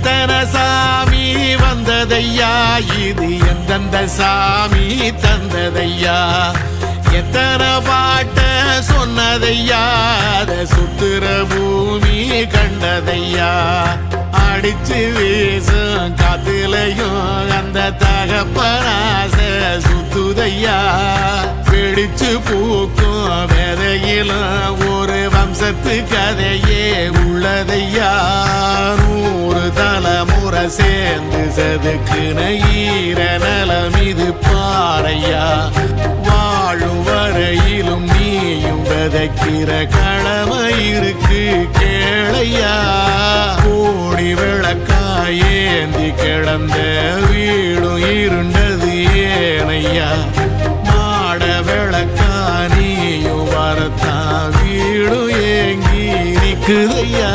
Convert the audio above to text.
எத்தனை சாமி வந்ததையா இது எந்தெந்த சாமி தந்ததையா எத்தனை பாட்ட சொன்னதையா அத சுத்துற பூமி கண்டதையா அடிச்சு வீசும் காத்துலையும் அந்த தகப்பனாச சுத்துதையா பிடிச்சு பூக்கும் விதையிலும் ஒரு வம்சத்து கதையே உள்ளதையா 100 தலைமுறை சேர்ந்து சதுக்குன ஈர நலம் இது பாறையா வாழும் வரையிலும் நீயும் விதைக்கிற கடமை இருக்கு கேளையா கோடி விளக்காயேந்தி கிடந்த வீடும் இருண்டது ஏனையா மாட விளக்கா நீயும் வரத்தான் வீடும் ஏங்கி நிக்குதையா